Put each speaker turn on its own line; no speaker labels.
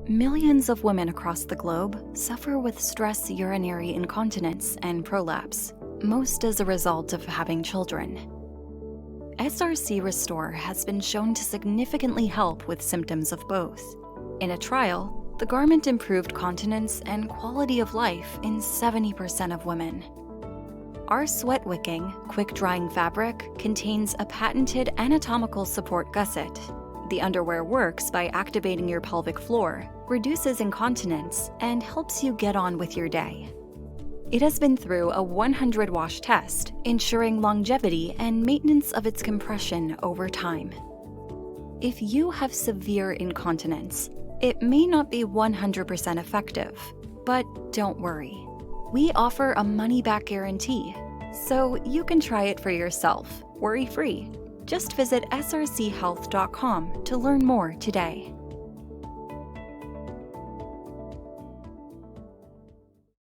Millions of women across the globe suffer with stress urinary incontinence and prolapse, most as a result of having children. SRC Restore has been shown to significantly help with symptoms of both. In a trial, the garment improved continence and quality of life in 70% of women. Our sweat-wicking, quick-drying fabric contains a patented anatomical support gusset. The underwear works by activating your pelvic floor, reduces incontinence, and helps you get on with your day. It has been through a 100-wash test, ensuring longevity and maintenance of its compression over time. If you have severe incontinence, it may not be 100% effective, but don't worry. We offer a money-back guarantee, so you can try it for yourself, worry-free. Just visit srchealth.com to learn more today.